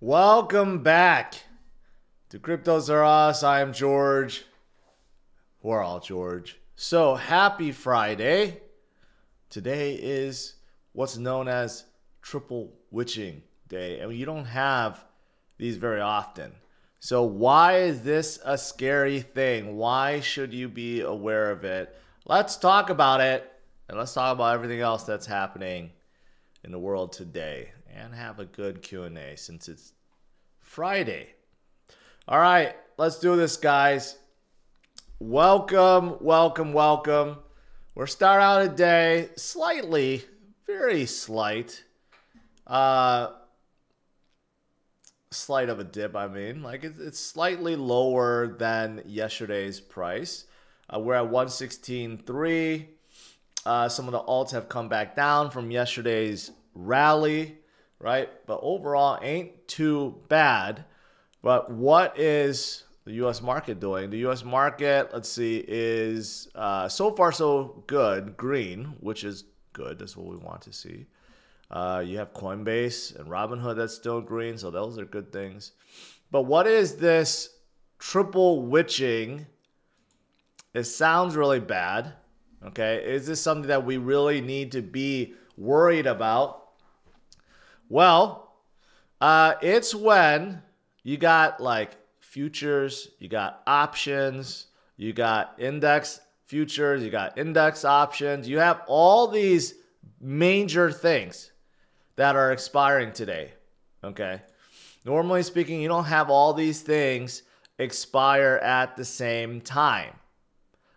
Welcome back to CryptosRUs. I am George. We're all George. So happy Friday. Today is what's known as Triple Witching Day, and you don't have these very often. So why is this a scary thing? Why should you be aware of it? Let's talk about it, and let's talk about everything else that's happening in the world today, and have a good Q&A since it's Friday. All right, let's do this, guys. Welcome. We're starting out a day slightly, very slight, slight of a dip. I mean, like it's slightly lower than yesterday's price. We're at 116.3. Some of the alts have come back down from yesterday's rally, right? But overall, ain't too bad. But what is the U.S. market doing? The U.S. market, let's see, is so far so good, green, which is good. That's what we want to see. You have Coinbase and Robinhood that's still green, so those are good things. But what is this triple witching? It sounds really bad. Okay, is this something that we really need to be worried about? Well, it's when you got like futures, you got options, you got index futures, you got index options. You have all these major things that are expiring today. Okay, normally speaking, you don't have all these things expire at the same time.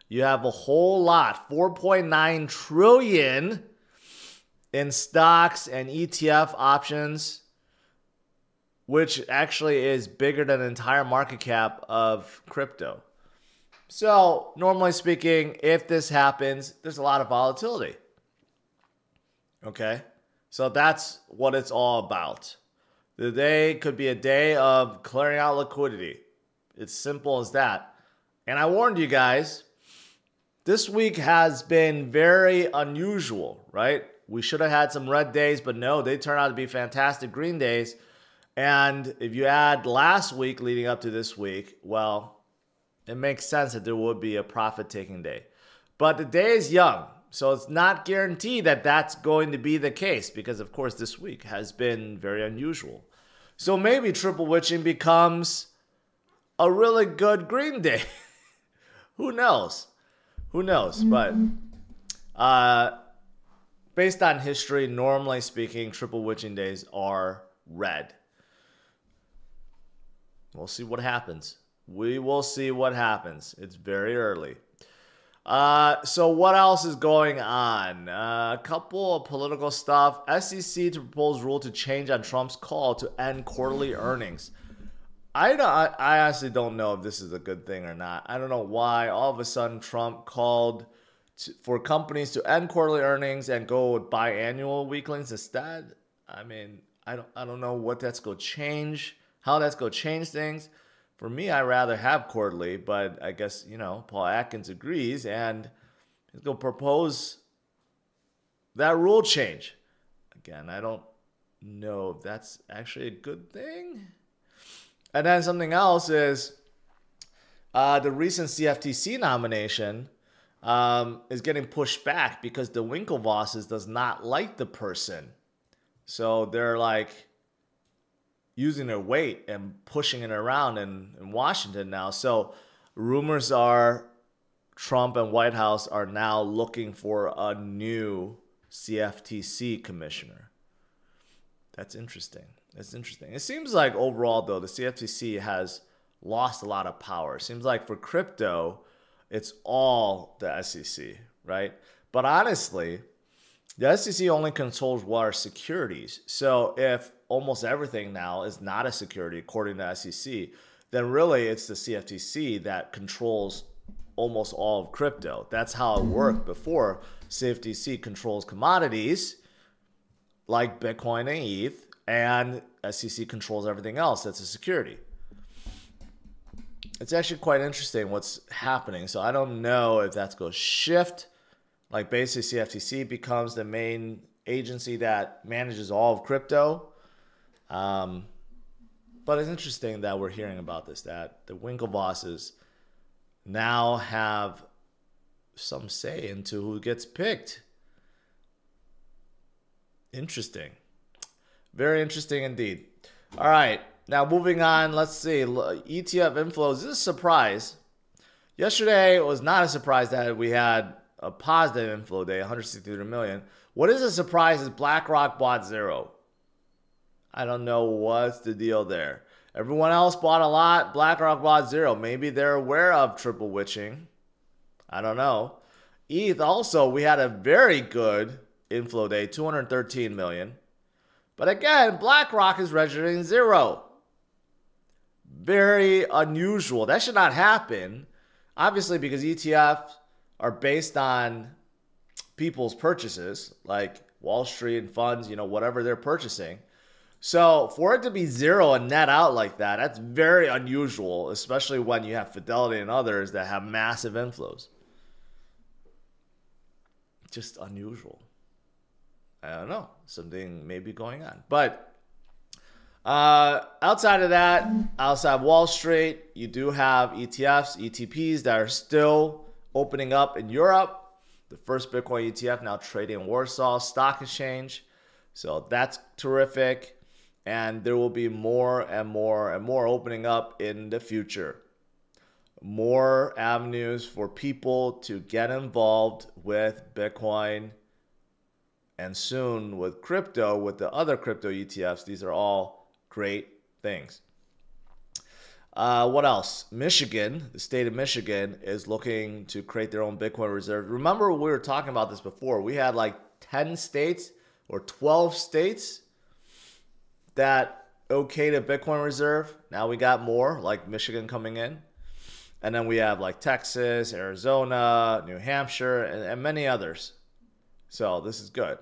You have a whole lot, 4.9 trillion in stocks and ETF options, which actually is bigger than the entire market cap of crypto. So normally speaking, if this happens, there's a lot of volatility. Okay, so that's what it's all about. The day could be a day of clearing out liquidity. It's simple as that. And I warned you guys, this week has been very unusual, right? We should have had some red days, but no, they turned out to be fantastic green days. And if you add last week leading up to this week, well, it makes sense that there would be a profit-taking day. But the day is young, so it's not guaranteed that that's going to be the case because, of course, this week has been very unusual. So maybe triple witching becomes a really good green day. Who knows? Who knows? But based on history, normally speaking, triple witching days are red. We'll see what happens. We will see what happens. It's very early. So what else is going on? A couple of political stuff. SEC to propose rule to change on Trump's call to end quarterly earnings. I honestly don't know if this is a good thing or not. I don't know why all of a sudden Trump called for companies to end quarterly earnings and go with biannual weeklings instead. I mean, I don't know what that's going to change, how that's going to change things. For me, I'd rather have quarterly, but I guess, you know, Paul Atkins agrees and he's going to propose that rule change. Again, I don't know if that's actually a good thing. And then something else is the recent CFTC nomination is getting pushed back because the Winklevosses does not like the person. So they're like using their weight and pushing it around in Washington now. So rumors are Trump and White House are now looking for a new CFTC commissioner. That's interesting. It's interesting. It seems like overall, though, the CFTC has lost a lot of power. It seems like for crypto, it's all the SEC, right? But honestly, the SEC only controls what are securities. So if almost everything now is not a security, according to SEC, then really it's the CFTC that controls almost all of crypto. That's how it worked before. CFTC controls commodities like Bitcoin and ETH, and SEC controls everything else that's a security. It's actually quite interesting what's happening. So I don't know if that's going to shift. Like basically CFTC becomes the main agency that manages all of crypto. But it's interesting that we're hearing about this, that the Winklevosses now have some say into who gets picked. Interesting. Very interesting indeed. All right. Now moving on, let's see. ETF inflows. This is a surprise. Yesterday was not a surprise that we had a positive inflow day, 163 million. What is a surprise is BlackRock bought zero. I don't know what's the deal there. Everyone else bought a lot. BlackRock bought zero. Maybe they're aware of triple witching. I don't know. ETH also, we had a very good inflow day, 213 million. But again, BlackRock is registering zero. Very unusual. That should not happen. Obviously, because ETFs are based on people's purchases, like Wall Street and funds, whatever they're purchasing. So for it to be zero and net out like that, that's very unusual, especially when you have Fidelity and others that have massive inflows. Just unusual. I don't know. Something may be going on. But outside of that, outside Wall Street, you do have ETFs, ETPs that are still opening up in Europe. The first Bitcoin ETF now trading in Warsaw Stock Exchange. So that's terrific. And there will be more and more and more opening up in the future. More avenues for people to get involved with Bitcoin and soon with crypto, with the other crypto ETFs. These are all great things. What else? Michigan, the state of Michigan, is looking to create their own Bitcoin reserve. Remember, we were talking about this before. We had like 10 states or 12 states that okayed a Bitcoin reserve. Now we got more, like Michigan coming in. And then we have like Texas, Arizona, New Hampshire, and many others. So this is good.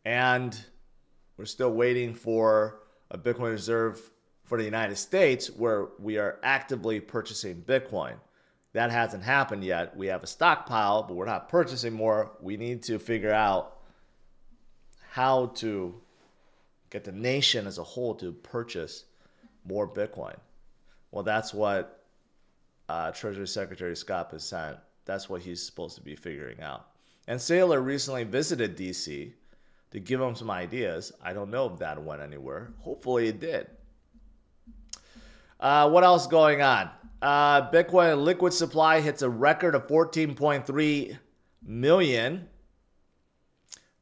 And we're still waiting for a Bitcoin reserve for the United States where we are actively purchasing Bitcoin. That hasn't happened yet. We have a stockpile, but we're not purchasing more. We need to figure out how to get the nation as a whole to purchase more Bitcoin. Well, that's what Treasury Secretary Scott Bessent, that's what he's supposed to be figuring out. And Saylor recently visited DC to give him some ideas. I don't know if that went anywhere. Hopefully it did. What else going on? Bitcoin liquid supply hits a record of 14.3 million.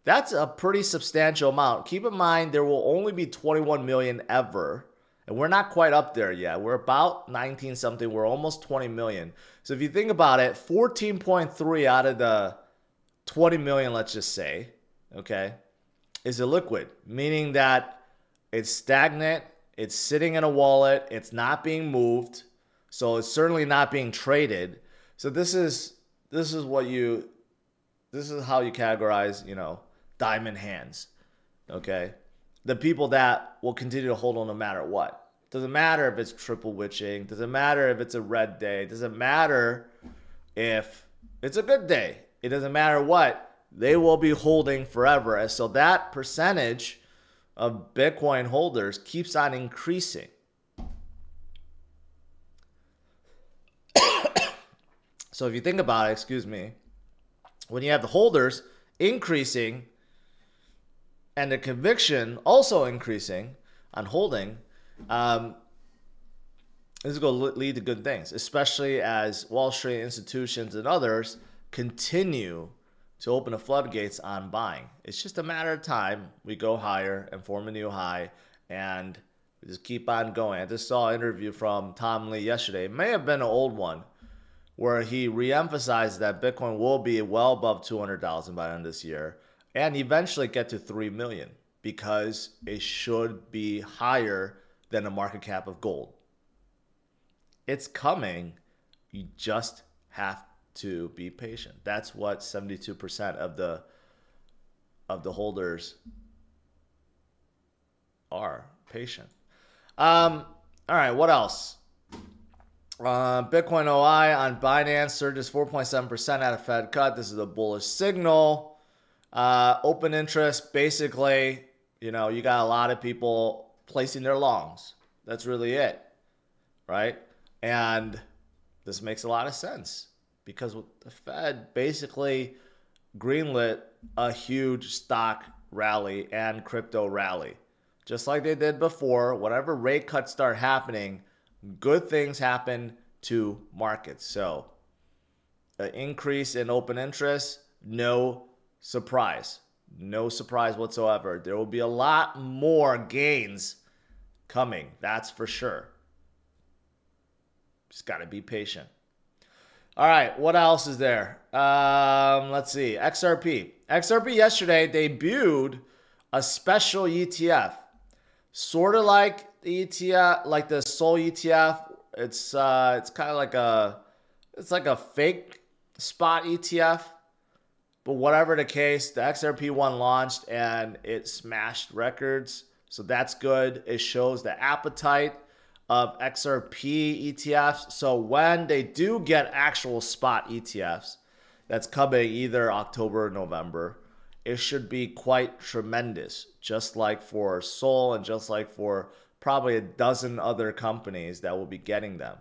That's a pretty substantial amount. Keep in mind, there will only be 21 million ever. And we're not quite up there yet. We're about 19 something. We're almost 20 million. So if you think about it, 14.3 out of the 20 million, let's just say, okay, is illiquid, meaning that it's stagnant, it's sitting in a wallet, it's not being moved, so it's certainly not being traded. So this is how you categorize, diamond hands, okay? The people that will continue to hold on no matter what. Doesn't matter if it's triple witching, doesn't matter if it's a red day, doesn't matter if it's a good day. It doesn't matter what. They will be holding forever. And so that percentage of Bitcoin holders keeps on increasing. So if you think about it, when you have the holders increasing and the conviction also increasing on holding, this is going to lead to good things, especially as Wall Street institutions and others continue to open the floodgates on buying. It's just a matter of time. We go higher and form a new high, and we just keep on going. I just saw an interview from Tom Lee yesterday. It may have been an old one, where he reemphasized that Bitcoin will be well above 200,000 by the end of this year and eventually get to 3 million because it should be higher than the market cap of gold. It's coming. You just have to be patient. That's what 72% of the holders are, patient. All right, what else? Bitcoin OI on Binance surges 4.7% at a Fed cut. This is a bullish signal. Open interest, basically, you got a lot of people placing their longs. That's really it, right? And this makes a lot of sense because the Fed basically greenlit a huge stock rally and crypto rally. Just like they did before, whatever rate cuts start happening, good things happen to markets. So an increase in open interest, no surprise. No surprise whatsoever. There will be a lot more gains coming. That's for sure. Just got to be patient. All right, what else is there? Let's see. XRP. XRP yesterday debuted a special ETF, sort of like the ETF, like the Sol ETF. It's kind of like a fake spot ETF. But whatever the case, the XRP one launched and it smashed records. So that's good. It shows the appetite of XRP ETFs. So when they do get actual spot ETFs, that's coming either October or November, it should be quite tremendous, just like for Sol and just like for probably a dozen other companies that will be getting them.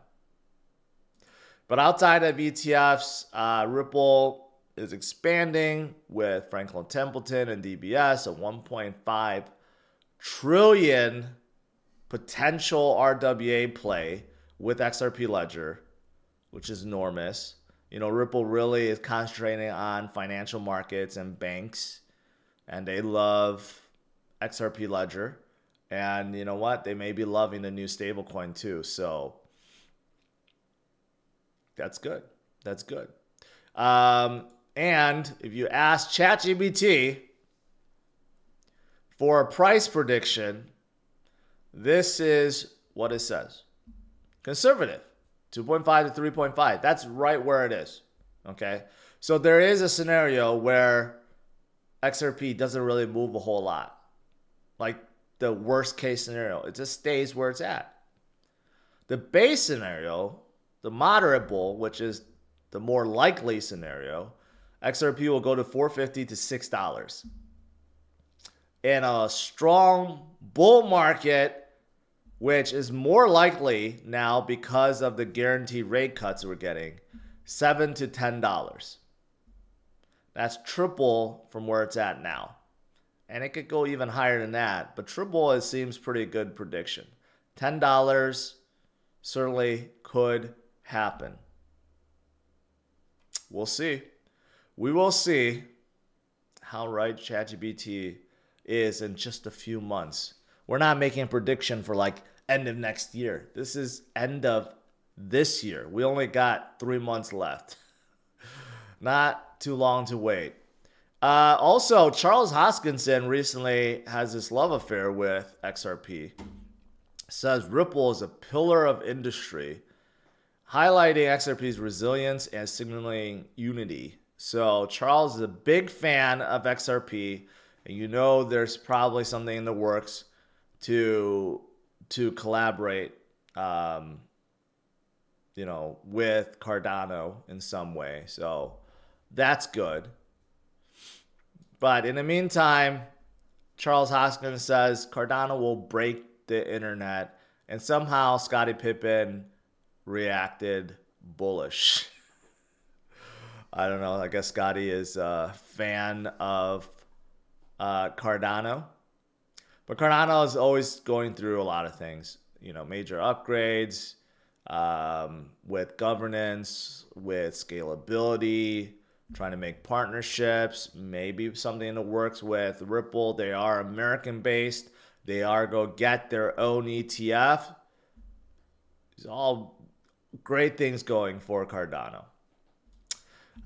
But outside of ETFs, Ripple is expanding with Franklin Templeton and DBS, a 1.5 trillion potential RWA play with XRP Ledger, which is enormous. You know, Ripple really is concentrating on financial markets and banks, and they love XRP Ledger. And you know what? They may be loving the new stablecoin too. So that's good. That's good. And if you ask ChatGPT for a price prediction, this is what it says. Conservative, 2.5 to 3.5. That's right where it is. Okay. So there is a scenario where XRP doesn't really move a whole lot. Like the worst case scenario, it just stays where it's at. The base scenario, the moderate bull, which is the more likely scenario, XRP will go to $4.50 to $6. In a strong bull market, which is more likely now because of the guaranteed rate cuts we're getting, $7 to $10. That's triple from where it's at now. And it could go even higher than that, but triple it seems pretty good prediction. $10 certainly could happen. We'll see. We will see how right ChatGPT is in just a few months. We're not making a prediction for like end of next year. This is end of this year. We only got 3 months left. Not too long to wait. Also, Charles Hoskinson recently has this love affair with XRP. Says Ripple is a pillar of industry, highlighting XRP's resilience and signaling unity. So Charles is a big fan of XRP, and you know there's probably something in the works to collaborate, with Cardano in some way. So that's good. But in the meantime, Charles Hoskinson says Cardano will break the internet, and somehow Scottie Pippen reacted bullish. I don't know. I guess Scottie is a fan of Cardano. But Cardano is always going through a lot of things. You know, major upgrades with governance, with scalability, trying to make partnerships, maybe something in the works with Ripple. They are American-based. They are go get their own ETF. It's all great things going for Cardano.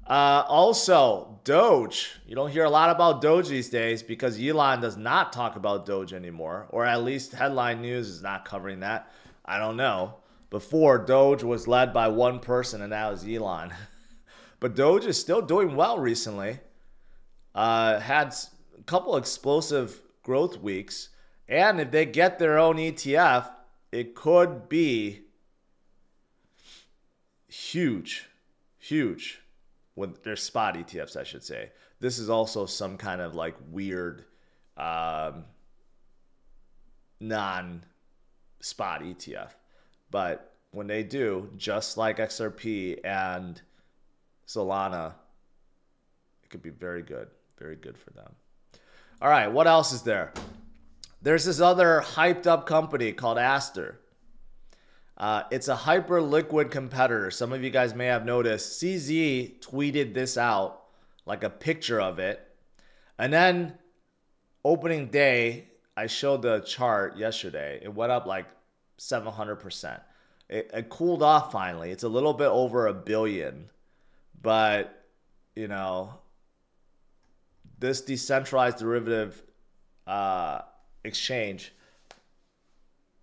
Also, Doge. You don't hear a lot about Doge these days because Elon does not talk about Doge anymore, or at least headline news is not covering that. I don't know. Before, Doge was led by one person, and now it's Elon. But Doge is still doing well recently. Had a couple explosive growth weeks. And if they get their own ETF, it could be huge. Huge. With their spot ETFs, I should say. This is also some kind of like weird non-spot spot ETF. But when they do, just like XRP and Solana, it could be very good for them. All right, what else is there? There's this other hyped up company called Aster. It's a hyper liquid competitor. Some of you guys may have noticed. CZ tweeted this out, like a picture of it. And then opening day, I showed the chart yesterday. It went up like 700%. It cooled off finally. It's a little bit over $1 billion. But, you know, this decentralized derivative exchange,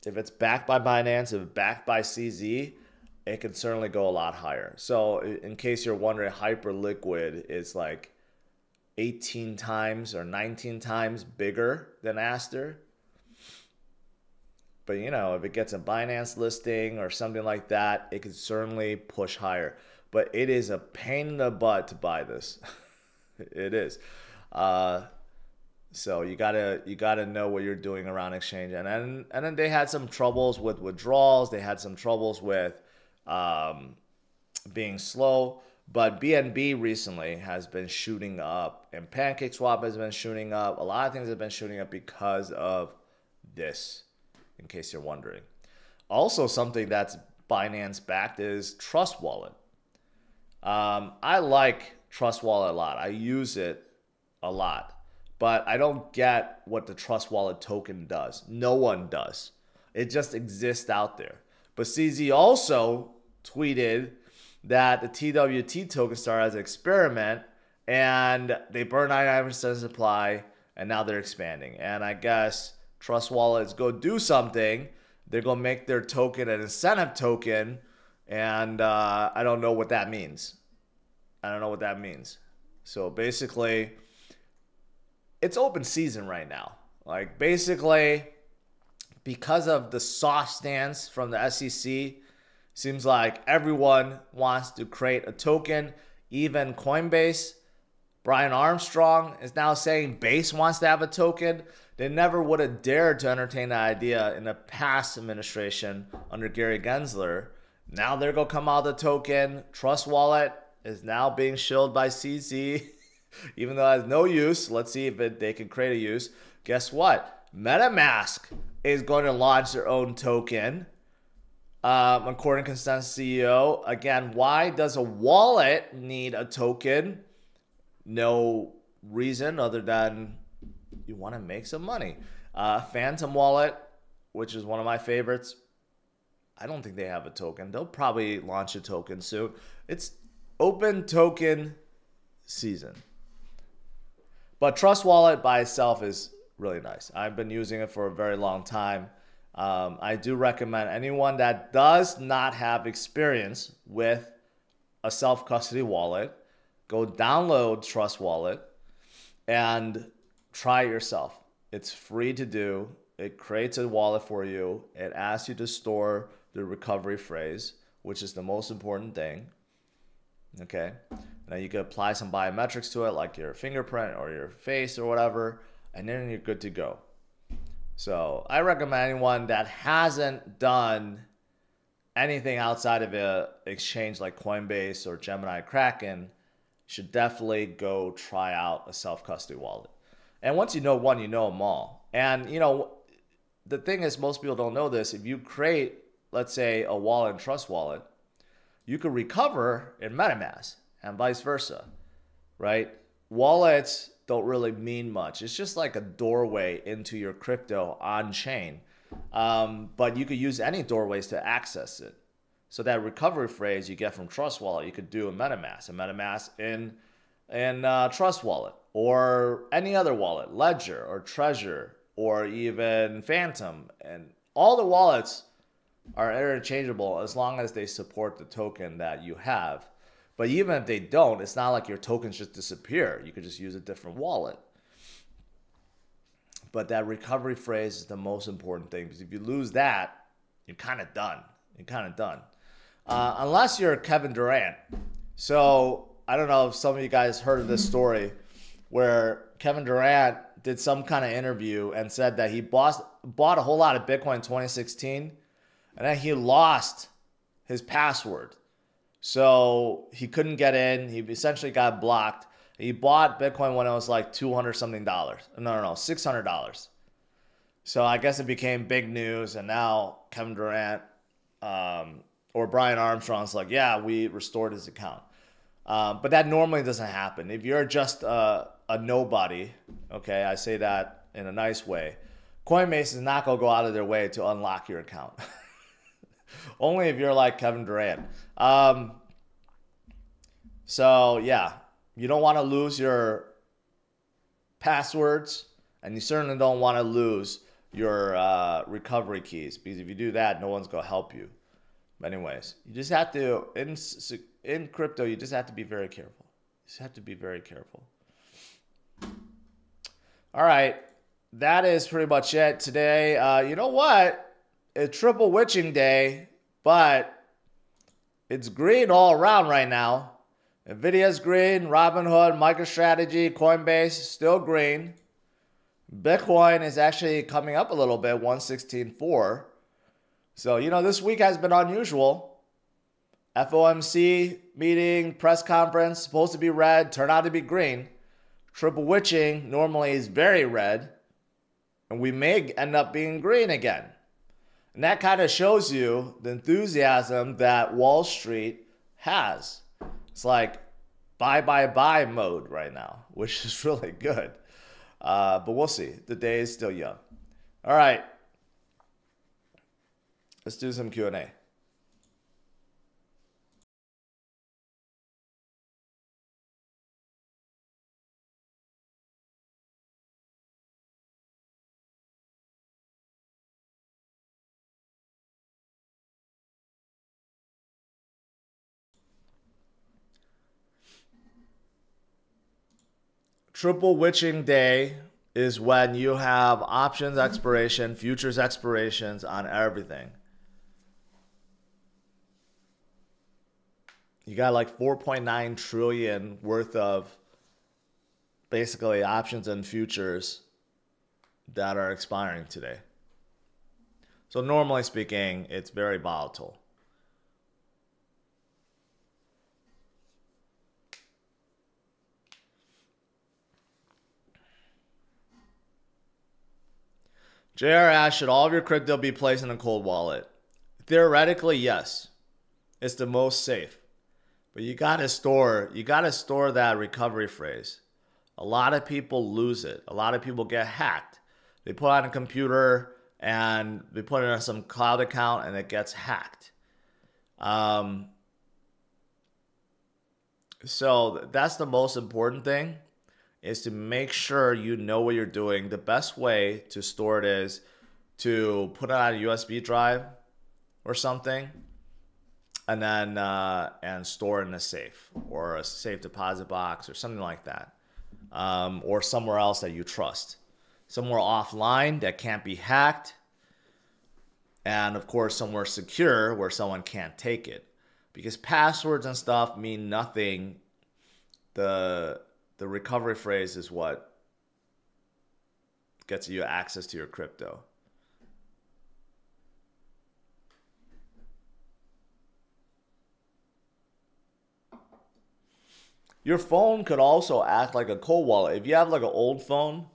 if it's backed by Binance, if it's backed by CZ, it can certainly go a lot higher. So in case you're wondering, Hyperliquid is like 18 times or 19 times bigger than Aster. But, you know, if it gets a Binance listing or something like that, it could certainly push higher. But it is a pain in the butt to buy this. It is. So you gotta know what you're doing around exchange. And then they had some troubles with withdrawals. They had some troubles with being slow. But BNB recently has been shooting up, and PancakeSwap has been shooting up. A lot of things have been shooting up because of this, in case you're wondering. Also, something that's Binance backed is Trust Wallet. I like Trust Wallet a lot. I use it a lot. But I don't get what the Trust Wallet token does. No one does. It just exists out there. But CZ also tweeted that the TWT token started as an experiment, and they burned 99% of supply, and now they're expanding. And I guess Trust Wallet is going to do something. They're going to make their token an incentive token, and I don't know what that means. So basically, it's open season right now. Like, basically, because of the soft stance from the SEC, seems like everyone wants to create a token. Even Coinbase, Brian Armstrong is now saying Base wants to have a token. They never would have dared to entertain that idea in the past administration under Gary Gensler. Now they're going to come out with a token. Trust Wallet is now being shilled by CZ. Even though it has no use. Let's see if they can create a use. Guess what? MetaMask is going to launch their own token. According to Consensus CEO. Again, why does a wallet need a token? No reason other than you want to make some money. Phantom Wallet, which is one of my favorites. I don't think they have a token. They'll probably launch a token soon. It's open token season. But Trust Wallet by itself is really nice. I've been using it for a very long time. I do recommend anyone that does not have experience with a self-custody wallet, go download Trust Wallet and try it yourself. It's free to do. It creates a wallet for you. It asks you to store the recovery phrase, which is the most important thing. Okay. Now you can apply some biometrics to it, like your fingerprint or your face or whatever, and then you're good to go. So I recommend anyone that hasn't done anything outside of an exchange like Coinbase or Gemini Kraken should definitely go try out a self-custody wallet. And once you know one, you know them all. And, you know, the thing is, most people don't know this. If you create, let's say, a wallet and Trust Wallet, you can recover in MetaMask and vice versa, right? Wallets don't really mean much. It's just like a doorway into your crypto on chain. But you could use any doorways to access it. So that recovery phrase you get from Trust Wallet, you could do in MetaMask, and MetaMask in Trust Wallet, or any other wallet, Ledger or Treasure, or even Phantom. And all the wallets are interchangeable as long as they support the token that you have. But even if they don't, it's not like your tokens just disappear. You could just use a different wallet. But that recovery phrase is the most important thing, because if you lose that, you're kind of done. Unless you're Kevin Durant. So I don't know if some of you guys heard of this story. where Kevin Durant did some kind of interview and said that he bought a whole lot of Bitcoin in 2016, and then he lost his password. So he couldn't get in. He essentially got blocked. He bought Bitcoin when it was like $200 something. No, $600. So I guess it became big news, and now Kevin Durant or Brian Armstrong's like, yeah, we restored his account. But that normally doesn't happen. If you're just a nobody, okay, I say that in a nice way, Coinbase is not going to go out of their way to unlock your account. Only if you're like Kevin Durant. So yeah, you don't want to lose your passwords, and you certainly don't want to lose your recovery keys, because if you do that, no one's going to help you. But anyways, you just have to, in crypto, you just have to be very careful. You just have to be very careful. All right, that is pretty much it today. You know what? It's triple witching day, but it's green all around right now. Nvidia's green, Robinhood, MicroStrategy, Coinbase, still green. Bitcoin is actually coming up a little bit, 116.4. So, you know, this week has been unusual. FOMC meeting, press conference, supposed to be red, turned out to be green. Triple witching normally is very red, and we may end up being green again. And that kind of shows you the enthusiasm that Wall Street has. It's like buy mode right now, which is really good. But we'll see. The day is still young. All right. Let's do some Q&A. Triple witching day is when you have options expiration, futures expirations on everything. You got like 4.9 trillion worth of basically options and futures that are expiring today. So normally speaking, it's very volatile. JR asks, should all of your crypto be placed in a cold wallet? Theoretically, yes. It's the most safe. But you gotta store that recovery phrase. A lot of people lose it. A lot of people get hacked. They put on a computer and they put it in some cloud account and it gets hacked. So that's the most important thing, is to make sure you know what you're doing. The best way to store it is to put it on a USB drive or something, and then and store it in a safe or a safe deposit box or something like that, or somewhere else that you trust, somewhere offline that can't be hacked, and of course somewhere secure where someone can't take it, because passwords and stuff mean nothing. The recovery phrase is what gets you access to your crypto. Your phone could also act like a cold wallet. If you have like an old phone,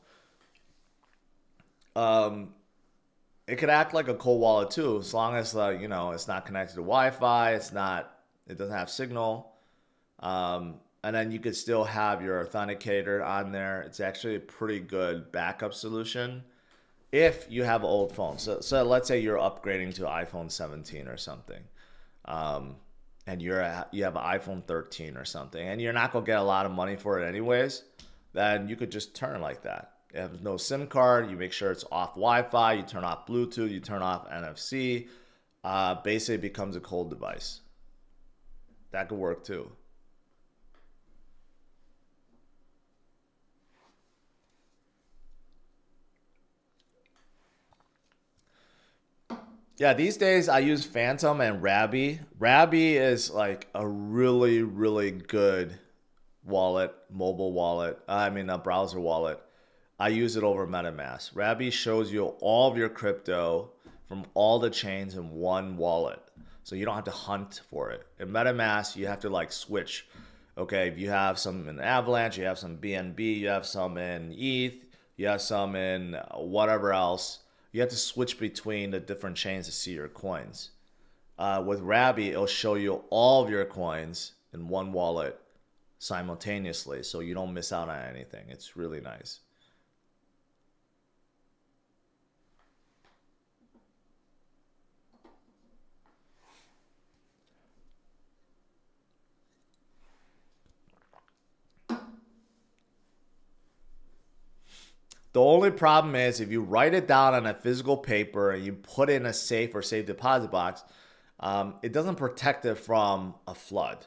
it could act like a cold wallet too, as long as you know, it's not connected to Wi-Fi, it doesn't have signal. And then you could still have your authenticator on there. It's actually a pretty good backup solution if you have an old phone. So let's say you're upgrading to iPhone 17 or something, and you have an iPhone 13 or something, and you're not gonna get a lot of money for it anyways. Then you could just turn like that. You have no SIM card. You make sure it's off Wi-Fi. You turn off Bluetooth. You turn off NFC. Basically, it becomes a cold device. That could work too. Yeah, these days I use Phantom and Rabby. Rabby is like a really, really good wallet, mobile wallet, I mean a browser wallet. I use it over MetaMask. Rabby shows you all of your crypto from all the chains in one wallet. So you don't have to hunt for it. In MetaMask, you have to like switch. Okay, if you have some in Avalanche, you have some BNB, you have some in ETH, you have some in whatever else. You have to switch between the different chains to see your coins. With Rabby, it'll show you all of your coins in one wallet simultaneously, so you don't miss out on anything. It's really nice. The only problem is if you write it down on a physical paper and you put it in a safe or safe deposit box, it doesn't protect it from a flood.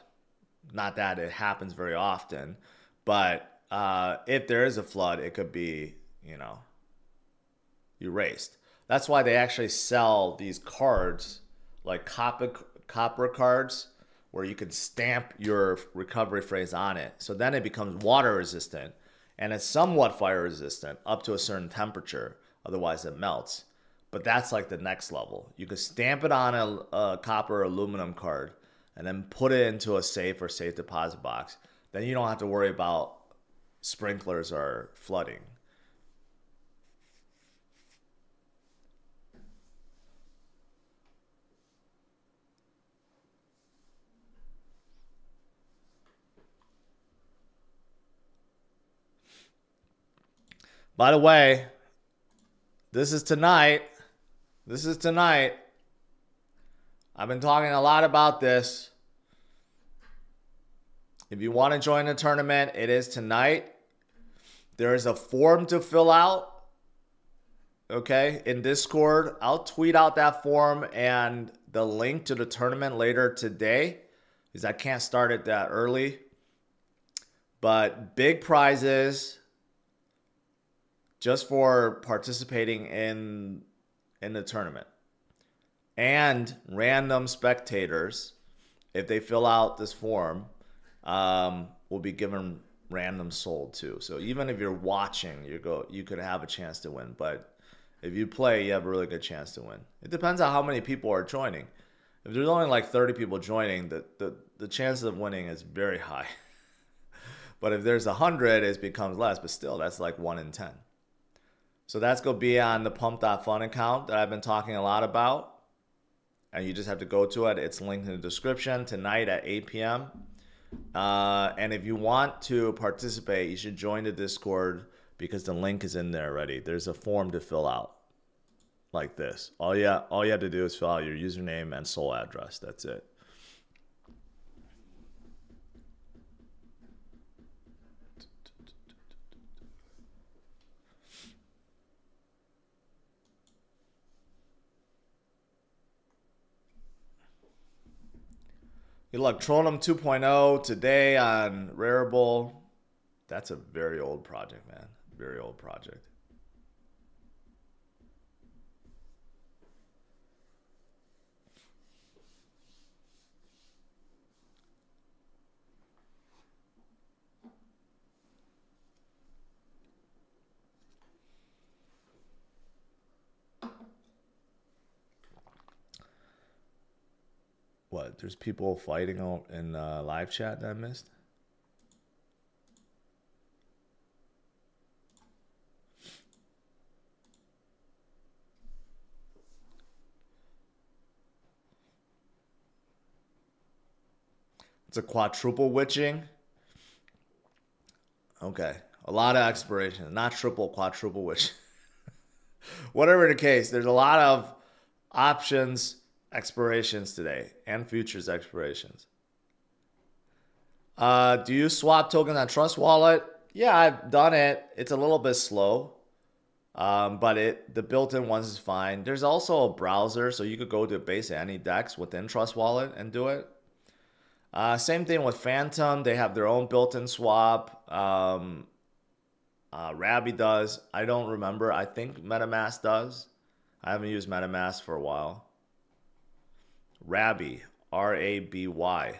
Not that it happens very often, but if there is a flood, it could be, erased. That's why they actually sell these cards, like copper cards, where you can stamp your recovery phrase on it. So then it becomes water resistant and it's somewhat fire resistant up to a certain temperature. Otherwise it melts. But that's like the next level. You could stamp it on a copper or aluminum card and then put it into a safe or safe deposit box. Then you don't have to worry about sprinklers or flooding. By the way, this is tonight. This is tonight. I've been talking a lot about this. If you want to join the tournament, it is tonight. There is a form to fill out, okay, in Discord. I'll tweet out that form and the link to the tournament later today because I can't start it that early. But big prizes just for participating in the tournament. And random spectators, if they fill out this form, will be given random sold too. So even if you're watching, you could have a chance to win. But if you play, you have a really good chance to win. It depends on how many people are joining. If there's only like 30 people joining, the chances of winning is very high. But if there's 100, it becomes less. But still, that's like 1 in 10. So that's going to be on the Pump.Fun account that I've been talking a lot about. And you just have to go to it. It's linked in the description tonight at 8 p.m. And if you want to participate, you should join the Discord because the link is in there already. There's a form to fill out like this. All you have to do is fill out your username and SOL address. That's it. Electronum 2.0 today on Rarible. That's a very old project, man. Very old project. What? There's people fighting in live chat that I missed? It's a quadruple witching. Okay. A lot of expiration. Not triple, quadruple witching. Whatever the case, there's a lot of options expirations today and futures expirations. Do you swap tokens on Trust Wallet? Yeah, I've done it. It's a little bit slow, but the built-in ones is fine. There's also a browser, so you could go to base any DEX within Trust Wallet and do it. Same thing with Phantom. They have their own built-in swap. Rabby does. I don't remember. I think MetaMask does. I haven't used MetaMask for a while. Rabby, R-A-B-Y.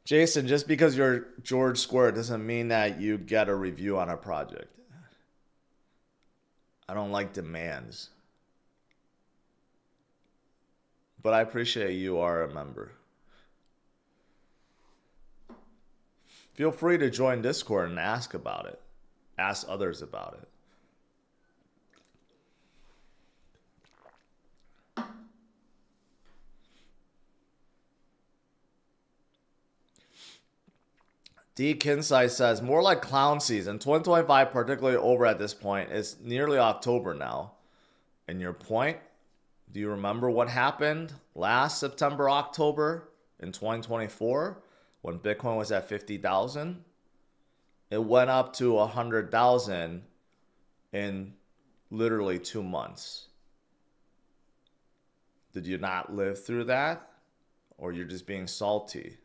Jason, just because you're George Square doesn't mean that you get a review on a project. I don't like demands. But I appreciate you are a member. Feel free to join Discord and ask about it. Ask others about it. D. Kinsai says, more like clown season. 2025, particularly over at this point, is nearly October now. And your point, do you remember what happened last September, October in 2024 when Bitcoin was at 50,000? It went up to 100,000 in literally 2 months. Did you not live through that? Or you're just being salty?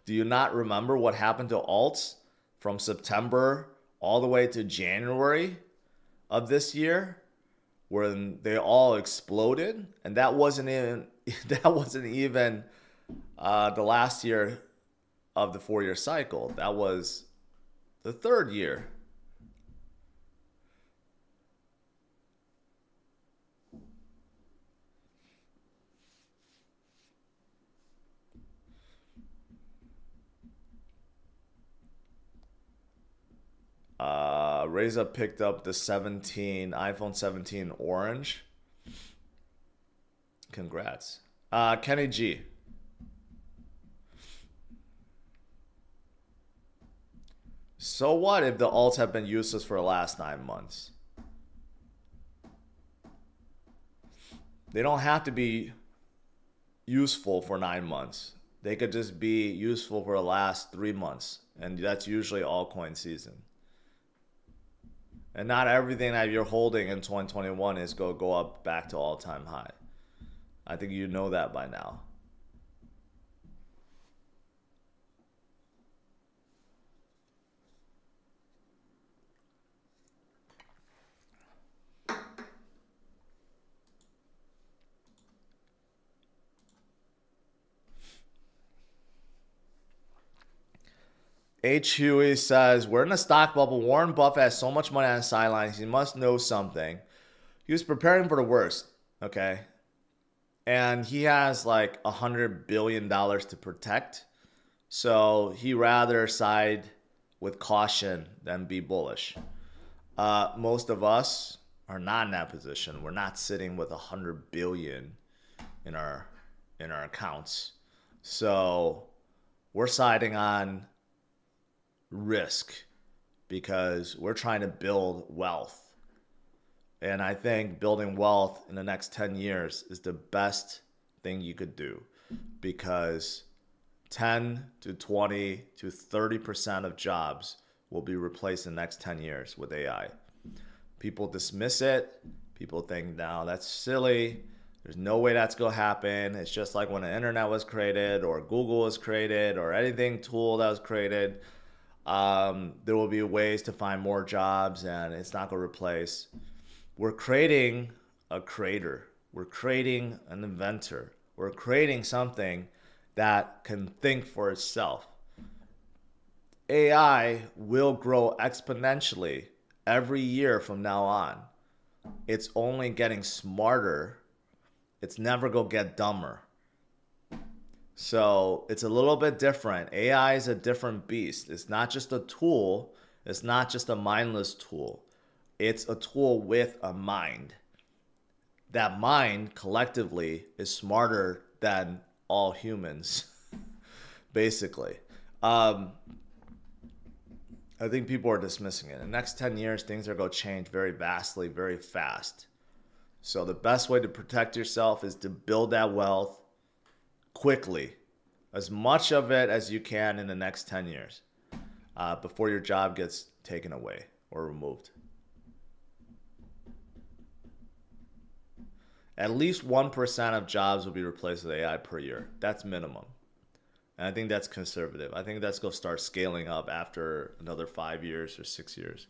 Do you not remember what happened to alts from September all the way to January of this year, when they all exploded? And that wasn't even the last year of the 4-year cycle. That was the 3rd year. Reza picked up the iPhone 17 orange. Congrats. Kenny G. So what if the alts have been useless for the last 9 months? They don't have to be useful for 9 months. They could just be useful for the last 3 months. And that's usually altcoin season. And not everything that you're holding in 2021 is going to go up back to all-time high. I think you know that by now. H. Huey says, we're in a stock bubble. Warren Buffett has so much money on the sidelines. He must know something. He was preparing for the worst, okay? And he has like $100 billion to protect. So he rather side with caution than be bullish. Most of us are not in that position. We're not sitting with $100 billion in our accounts. So we're siding on risk because we're trying to build wealth. And I think building wealth in the next 10 years is the best thing you could do, because 10 to 20 to 30% of jobs will be replaced in the next 10 years with AI. People dismiss it. People think, no, that's silly. There's no way that's going to happen. It's just like when the internet was created or Google was created or anything tool that was created. There will be ways to find more jobs and it's not going to replace. We're creating a creator. We're creating an inventor. We're creating something that can think for itself. AI will grow exponentially every year from now on. It's only getting smarter. It's never going to get dumber. So it's a little bit different. AI is a different beast. It's not just a tool. It's not just a mindless tool. It's a tool with a mind. That mind collectively is smarter than all humans, basically. I think people are dismissing it. In the next 10 years, things are going to change very vastly, very fast. So the best way to protect yourself is to build that wealth quickly, as much of it as you can in the next 10 years before your job gets taken away or removed. At least 1% of jobs will be replaced with AI per year. That's minimum. And I think that's conservative. I think that's going to start scaling up after another 5 years or 6 years.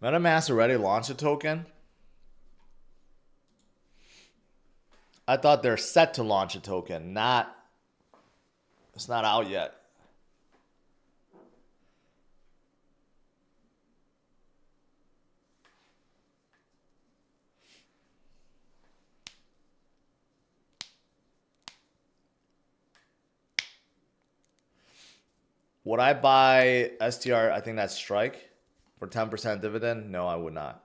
MetaMask already launched a token? I thought they're set to launch a token, it's not out yet. Would I buy STR, I think that's Strike, for 10% dividend? No, I would not.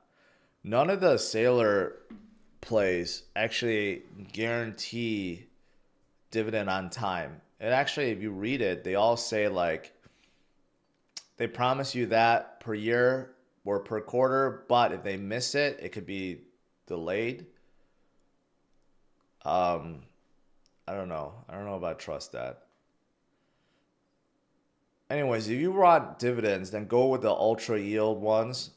None of the Sailor plays actually guarantee dividend on time. And actually, if you read it, they all say like, they promise you that per year or per quarter, but if they miss it, it could be delayed. I don't know. I don't know if I trust that. Anyways, if you want dividends, then go with the ultra yield ones.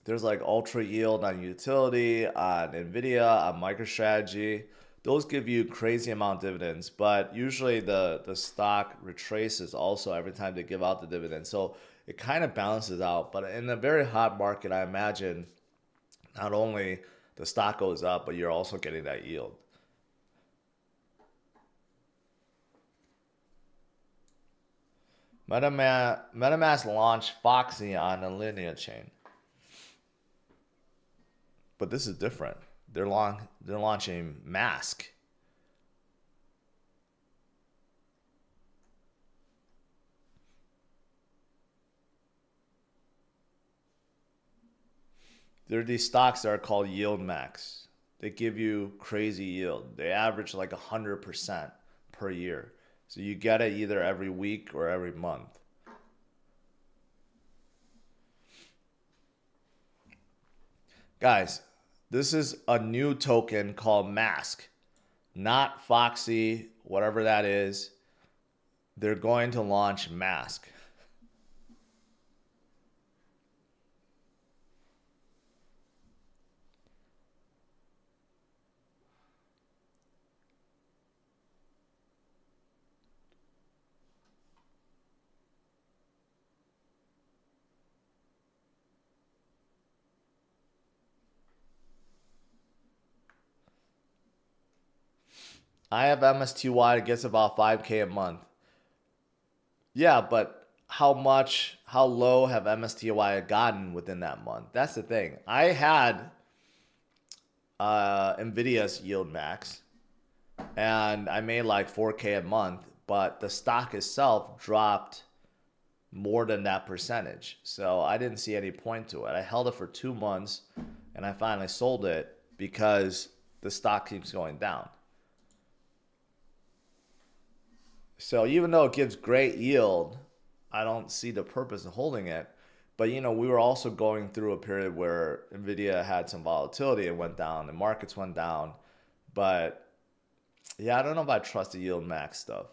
There's like ultra yield on utility, on Nvidia, on MicroStrategy. Those give you crazy amount of dividends, but usually the stock retraces also every time they give out the dividend. So it kind of balances out. But in a very hot market, I imagine not only the stock goes up, but you're also getting that yield. MetaMask launched Foxy on a linear chain. But this is different. They're launching Mask. There are these stocks that are called Yield Max. They give you crazy yield. They average like 100% per year. So you get it either every week or every month. Guys, this is a new token called Mask, not Foxy, whatever that is. They're going to launch Mask. I have MSTY, it gets about 5K a month. Yeah, but how low have MSTY gotten within that month? That's the thing. I had Nvidia's Yield Max, and I made like 4K a month, but the stock itself dropped more than that percentage. So I didn't see any point to it. I held it for 2 months, and I finally sold it because the stock keeps going down. So even though it gives great yield, I don't see the purpose of holding it. But we were also going through a period where Nvidia had some volatility and went down, the markets went down. But yeah, I don't know if I trust the Yield Max stuff.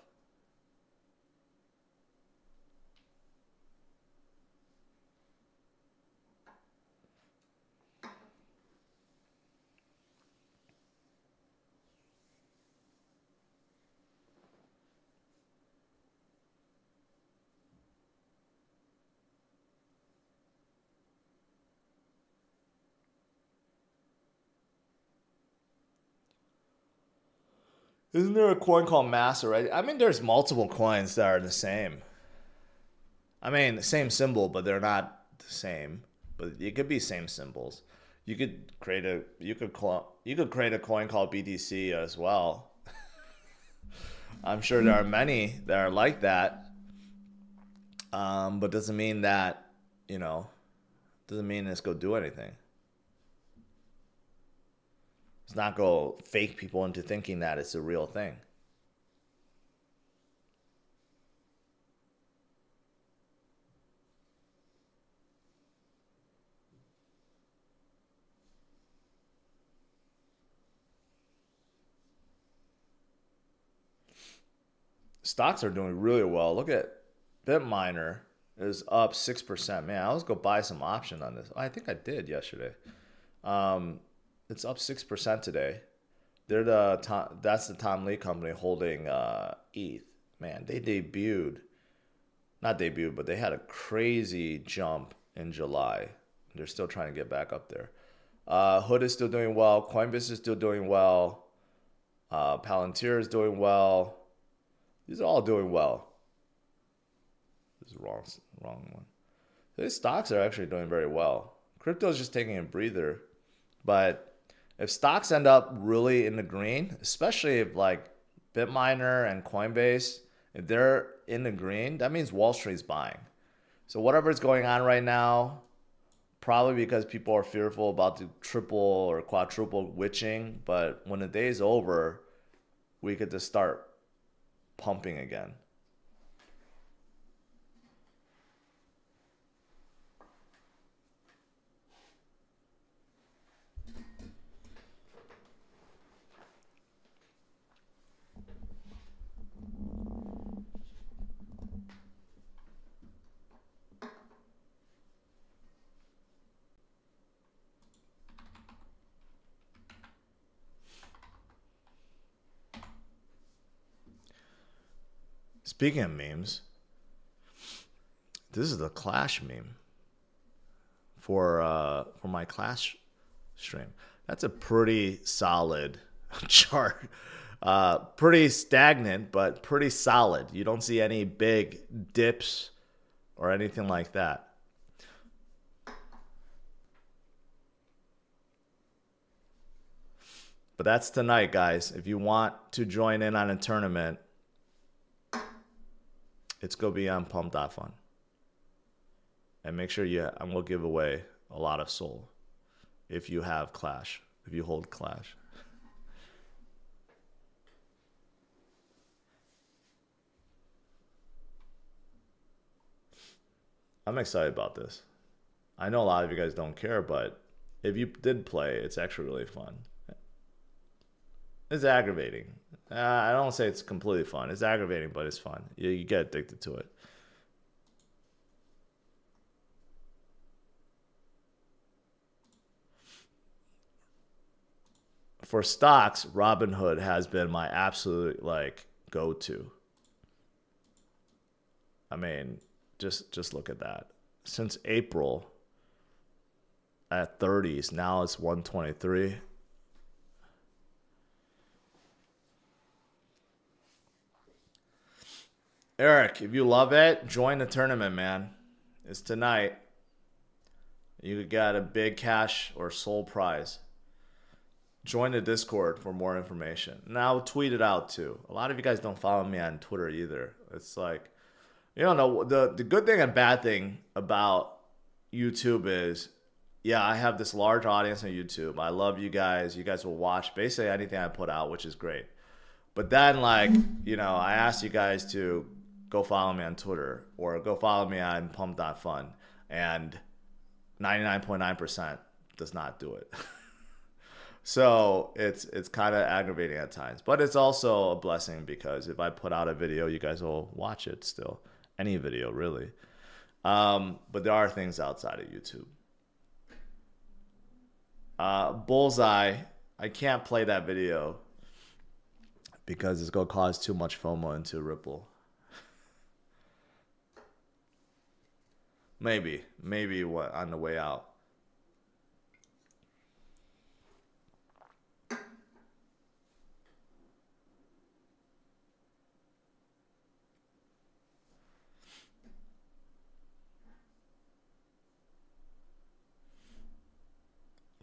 Isn't there a coin called Mass already? I mean, there's multiple coins that are the same. I mean, the same symbol, but they're not the same. But it could be same symbols. You could create a coin called BTC as well. I'm sure there are many that are like that. But doesn't mean that, doesn't mean it's go do anything. It's not go fake people into thinking that it's a real thing. Stocks are doing really well. Look at Bitminer is up 6%. Man, I'll just go buy some option on this. I think I did yesterday. It's up 6% today. That's the Tom Lee company holding ETH. Man, they not debuted, but they had a crazy jump in July. They're still trying to get back up there. Hood is still doing well. Coinbase is still doing well. Palantir is doing well. These are all doing well. This is the wrong one. These stocks are actually doing very well. Crypto is just taking a breather. But if stocks end up really in the green, especially if like Bitminer and Coinbase, if they're in the green, that means Wall Street's buying. So whatever's going on right now, probably because people are fearful about the triple or quadruple witching, but when the day's over, we could just start pumping again. Speaking of memes, this is the Clash meme for my Clash stream. That's a pretty solid chart. Pretty stagnant, but pretty solid. You don't see any big dips or anything like that. But that's tonight, guys. If you want to join in on a tournament, it's going to be on pump.fun. And make sure I'm going to give away a lot of soul if you have Clash, if you hold Clash. I'm excited about this. I know a lot of you guys don't care, but if you did play, it's actually really fun. It's aggravating. I don't say it's completely fun. It's aggravating, but it's fun. You get addicted to it. For stocks, Robinhood has been my absolute like go-to. I mean, just look at that. Since April at 30s, now it's 123. Eric, if you love it, join the tournament, man. It's tonight. You got a big cash or soul prize. Join the Discord for more information. And I'll tweet it out too. A lot of you guys don't follow me on Twitter either. It's like, you know, the good thing and bad thing about YouTube is, yeah, I have this large audience on YouTube. I love you guys. You guys will watch basically anything I put out, which is great. But then, like, you know, I asked you guys to go follow me on Twitter or go follow me on pump.fun, and 99.9% does not do it. So it's kind of aggravating at times, but it's also a blessing because if I put out a video, you guys will watch it still. Any video, really. But there are things outside of YouTube. Bullseye, I can't play that video because it's going to cause too much FOMO into Ripple. Maybe what on the way out.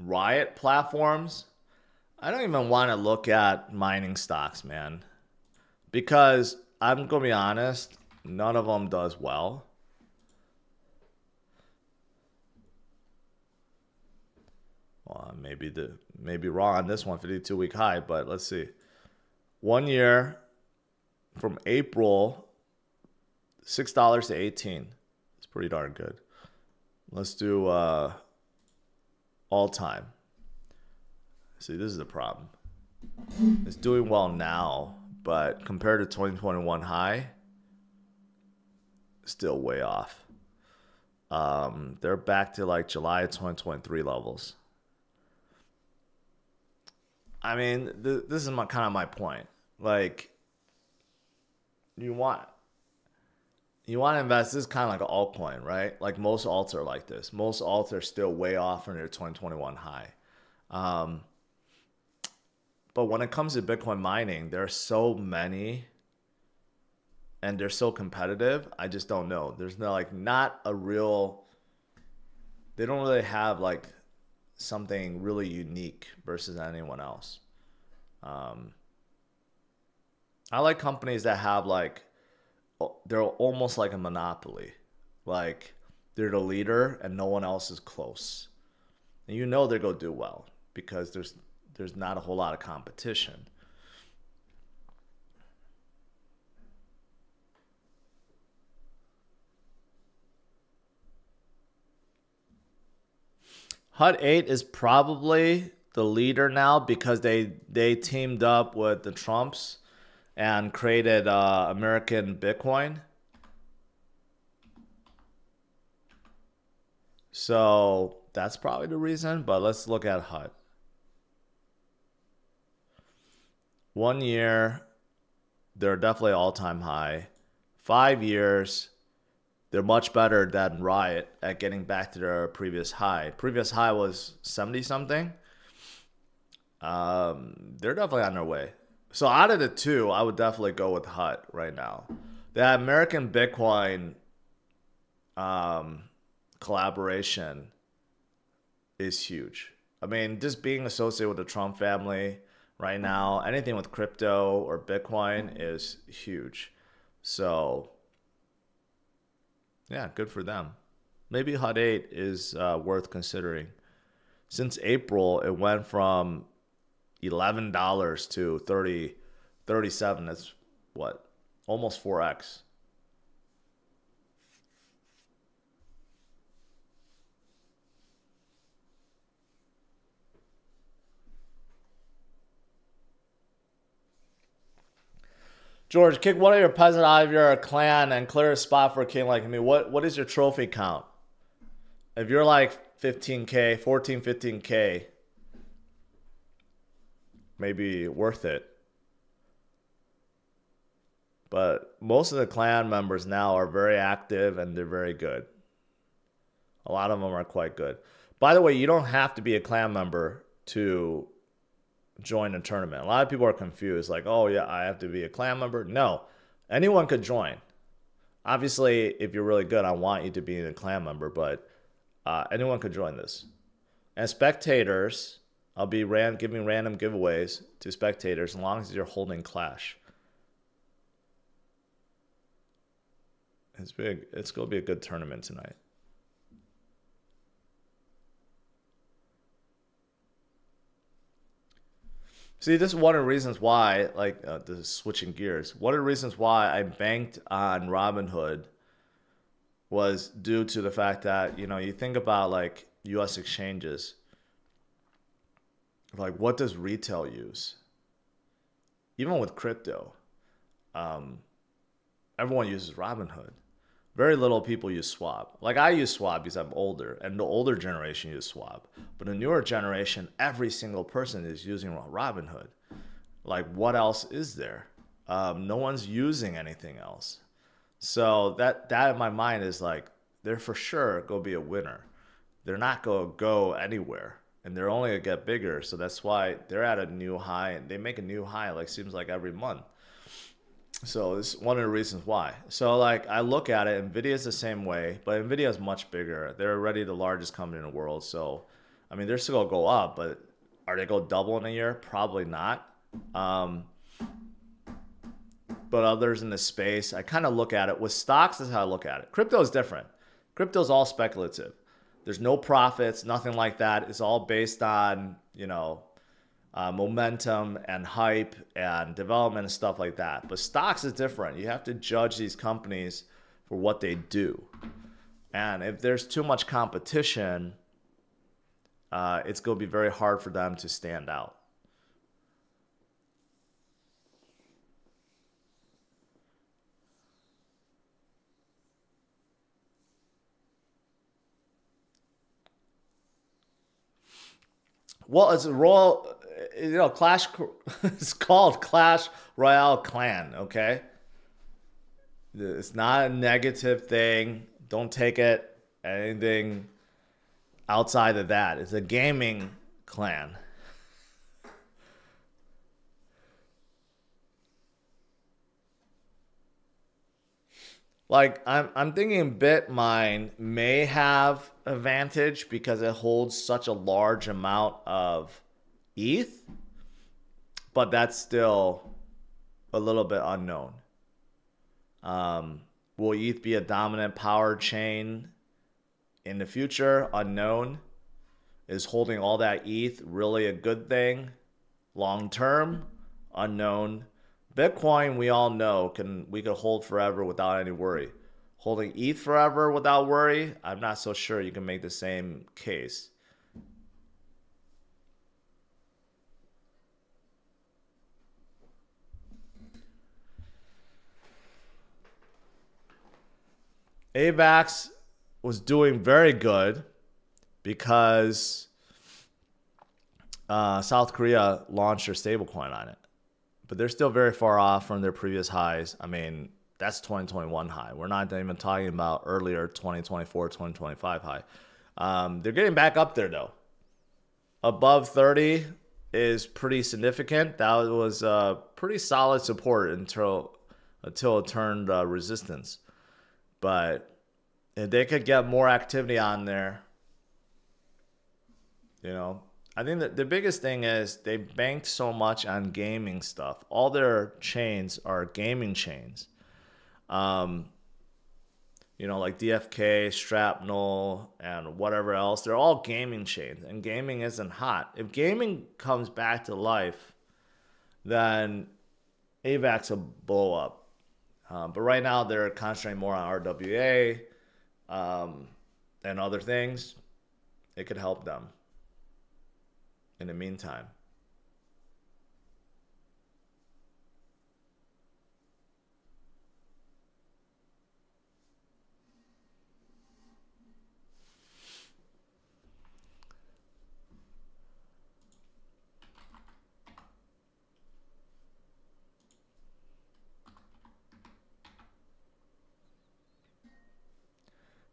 Riot platforms, I don't even want to look at mining stocks, man, because I'm gonna be honest, none of them does well. Well, maybe wrong on this one, 52-week high, but let's see. 1 year from April, $6 to 18. It's pretty darn good. Let's do all time. See, this is the problem. It's doing well now, but compared to 2021 high, still way off. They're back to like July 2023 levels. I mean, this is kind of my point. Like, you want you want to invest, this is kind of like an altcoin, right? Like most alts are like this. Most alts are still way off from their 2021 high. But when it comes to Bitcoin mining, there are so many and they're so competitive. I just don't know. There's no, like, not a real, they don't really have like something really unique versus anyone else. I like companies that have like, they're almost like a monopoly. Like they're the leader and no one else is close. And you know they're going to do well because there's not a whole lot of competition. HUD 8 is probably the leader now because they teamed up with the Trumps and created American Bitcoin. So that's probably the reason, but let's look at HUD. 1 year, they're definitely all-time high. 5 years, they're much better than Riot at getting back to their previous high. Previous high was 70 something. They're definitely on their way. So out of the two, I would definitely go with HUD right now. The American Bitcoin collaboration is huge. I mean, just being associated with the Trump family right now, anything with crypto or Bitcoin is huge. So yeah, good for them. Maybe HUD 8 is worth considering. Since April, it went from $11 to 37. That's what? Almost 4x. George, kick one of your peasant out of your clan and clear a spot for a king like me. What is your trophy count? If you're like 15K, 14, 15K, maybe worth it. But most of the clan members now are very active and they're very good. A lot of them are quite good. By the way, you don't have to be a clan member to join a tournament. A lot of people are confused, like, oh yeah, I have to be a clan member. No, anyone could join. Obviously, if you're really good, I want you to be a clan member, but anyone could join this. And spectators, I'll be giving random giveaways to spectators as long as you're holding Clash. It's big. It's going to be a good tournament tonight. See, this is one of the reasons why, like, this is switching gears. One of the reasons why I banked on Robinhood was due to the fact that, you know, you think about like US exchanges, like what does retail use? Even with crypto, everyone uses Robinhood. Very little people use Swap. Like I use Swap because I'm older, and the older generation use Swap. But the newer generation, every single person is using Robinhood. Like what else is there? No one's using anything else. So that in my mind is like, they're for sure going to be a winner. They're not going to go anywhere. And they're only going to get bigger. So that's why they're at a new high. And they make a new high, like seems like every month. So it's one of the reasons why. So like I look at it, Nvidia is the same way, but Nvidia is much bigger. They're already the largest company in the world. So I mean, they're still gonna go up, but are they gonna double in a year? Probably not. But others in the space, I kind of look at it with stocks. This is how I look at it. Crypto is different. Crypto is all speculative. There's no profits, nothing like that. It's all based on, you know, momentum and hype and development and stuff like that. But stocks is different. You have to judge these companies for what they do. And if there's too much competition, it's going to be very hard for them to stand out. Well, it's a royal, you know, it's called Clash Royale Clan, okay? It's not a negative thing. Don't take it anything outside of that. It's a gaming clan. Like I'm thinking Bitmine may have advantage because it holds such a large amount of ETH, but that's still a little bit unknown. Will ETH be a dominant power chain in the future? Unknown. Is holding all that ETH really a good thing long term? Unknown. Bitcoin, we all know, we could hold forever without any worry. Holding ETH forever without worry, I'm not so sure you can make the same case. AVAX was doing very good because South Korea launched their stablecoin on it. But they're still very far off from their previous highs. I mean, that's 2021 high. We're not even talking about earlier 2024, 2025 high. They're getting back up there, though. Above 30 is pretty significant. That was pretty solid support until it turned resistance. But if they could get more activity on there, you know, I think that the biggest thing is they banked so much on gaming stuff. All their chains are gaming chains. You know, like DFK, Shrapnel, and whatever else. They're all gaming chains, and gaming isn't hot. If gaming comes back to life, then AVAX will blow up. But right now, they're concentrating more on RWA and other things. It could help them in the meantime.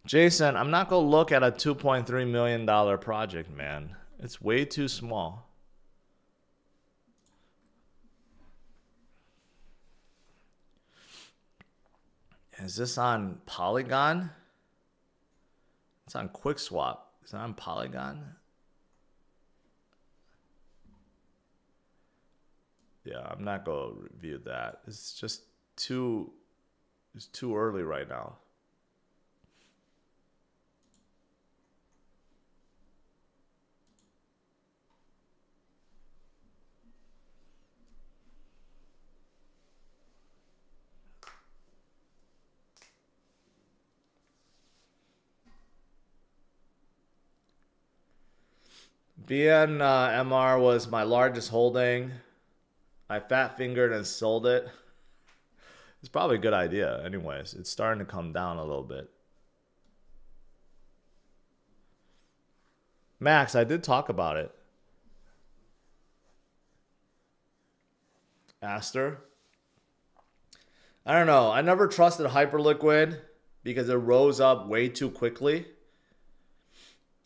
Jason, I'm not going to look at a $2.3 million project, man. It's way too small. Is this on Polygon? It's on QuickSwap. Is it on Polygon? Yeah, I'm not going to review that. It's just too early right now. BNMR was my largest holding. I fat fingered and sold it. It's probably a good idea. Anyways, it's starting to come down a little bit. Max, I did talk about it. Aster. I don't know. I never trusted Hyperliquid because it rose up way too quickly.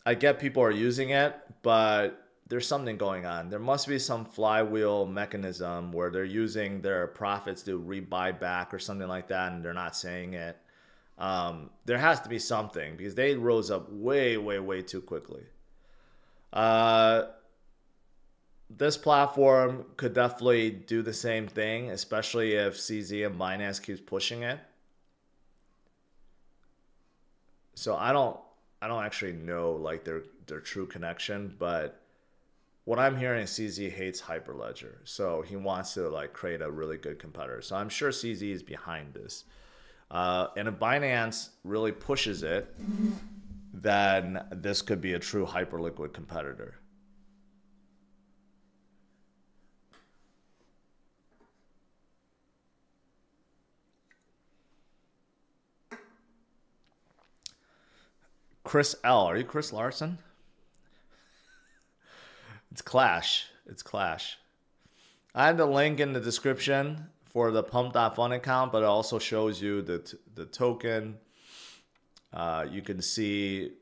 I get people are using it, but there's something going on. There must be some flywheel mechanism where they're using their profits to rebuy back or something like that, and they're not saying it. There has to be something because they rose up way, way, way too quickly. This platform could definitely do the same thing, especially if CZ and Binance keeps pushing it. So I don't actually know like their true connection, but what I'm hearing is CZ hates Hyperledger, so he wants to like create a really good competitor. So I'm sure CZ is behind this, and if Binance really pushes it, then this could be a true Hyperliquid competitor. Chris L. Are you Chris Larson? It's Clash. It's Clash. I have the link in the description for the pump.fun account, but it also shows you the token. You can see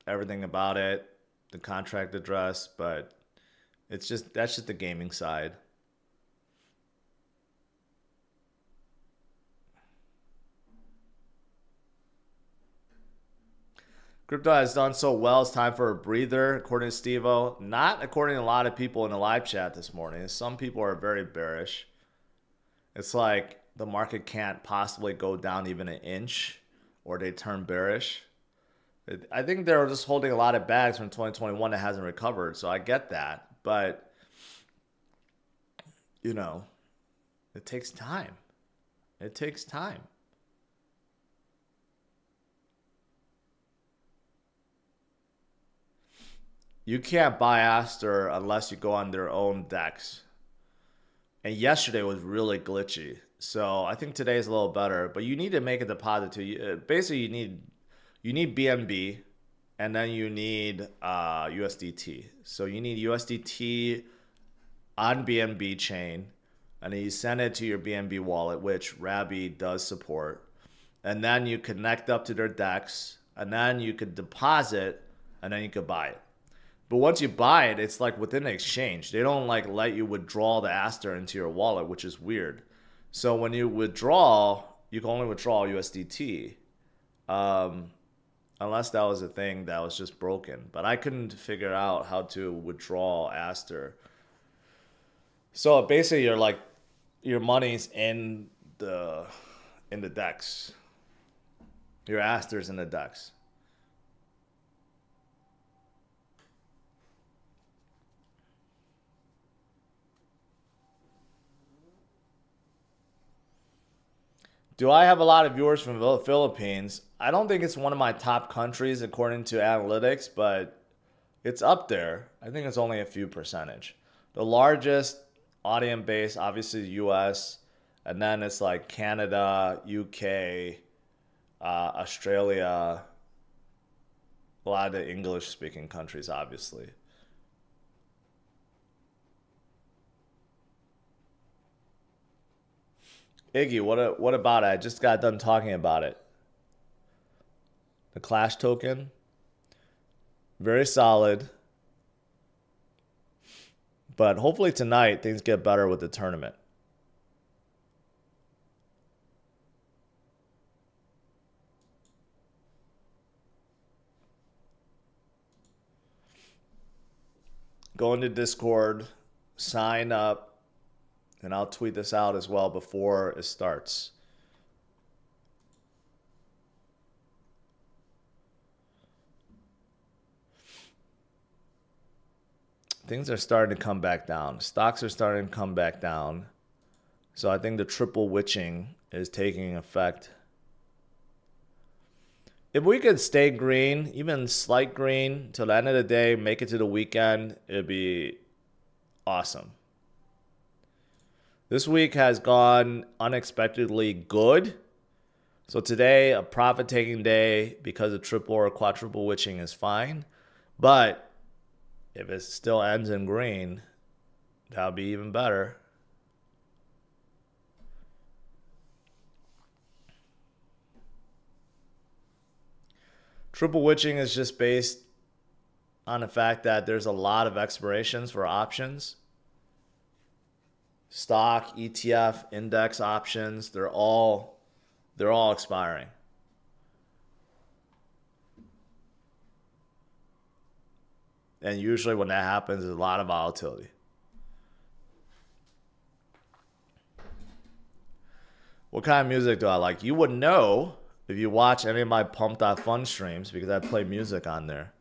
everything about it, the contract address, but that's just the gaming side. Crypto has done so well, it's time for a breather, according to Steve-O. Not according to a lot of people in the live chat this morning. Some people are very bearish. It's like the market can't possibly go down even an inch or they turn bearish. I think they're just holding a lot of bags from 2021 that hasn't recovered, so I get that. But, you know, it takes time. It takes time. You can't buy Aster unless you go on their own DEX. And yesterday was really glitchy. So I think today is a little better. But you need to make a deposit too. Basically, you need BNB, and then you need USDT. So you need USDT on BNB chain, and then you send it to your BNB wallet, which Rabby does support. And then you connect up to their DEX, and then you could deposit, and then you could buy it. But once you buy it, it's like within the exchange. They don't like let you withdraw the Aster into your wallet, which is weird. So when you withdraw, you can only withdraw USDT. Unless that was a thing that was just broken. But I couldn't figure out how to withdraw Aster. So basically you're like, your money's in the DEX. Your Aster's in the DEX. Do I have a lot of viewers from the Philippines? I don't think it's one of my top countries according to analytics, but it's up there. I think it's only a few percentage. The largest audience base, obviously the US, and then it's like Canada, UK, Australia, a lot of the English-speaking countries, obviously. Iggy, what about it? I just got done talking about it. The Clash token, very solid. But hopefully tonight things get better with the tournament. Go into Discord, sign up. And I'll tweet this out as well before it starts. Things are starting to come back down. Stocks are starting to come back down. So I think the triple witching is taking effect. If we could stay green, even slight green, till the end of the day, make it to the weekend, it'd be awesome. This week has gone unexpectedly good. So today, a profit-taking day because of triple or quadruple witching is fine. But if it still ends in green, that'll be even better. Triple witching is just based on the fact that there's a lot of expirations for options. Stock, ETF, index options, they're all expiring. And usually when that happens, there's a lot of volatility. What kind of music do I like? You would know if you watch any of my Pump.fun streams because I play music on there.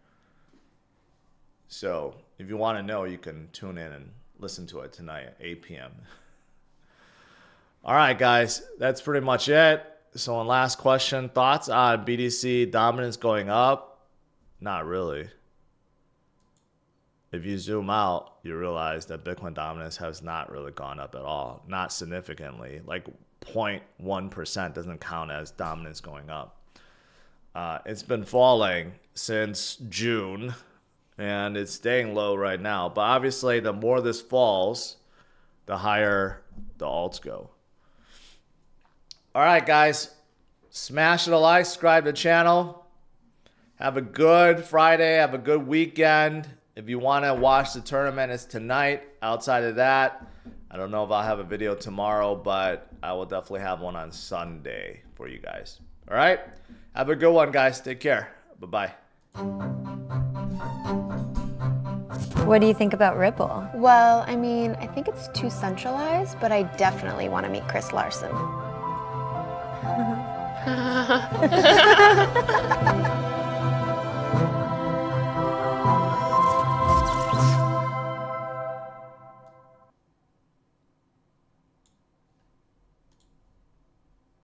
So if you want to know, you can tune in and listen to it tonight at 8 p.m. All right, guys, that's pretty much it. So one last question, thoughts on BTC dominance going up? Not really. If you zoom out, you realize that Bitcoin dominance has not really gone up at all. Not significantly. Like 0.1% doesn't count as dominance going up. It's been falling since June. And it's staying low right now. But obviously, the more this falls, the higher the alts go. All right, guys. Smash the like, subscribe to the channel. Have a good Friday. Have a good weekend. If you want to watch the tournament, it's tonight. Outside of that, I don't know if I'll have a video tomorrow, but I will definitely have one on Sunday for you guys. All right? Have a good one, guys. Take care. Bye-bye. What do you think about Ripple? Well, I mean, I think it's too centralized, but I definitely want to meet Chris Larson.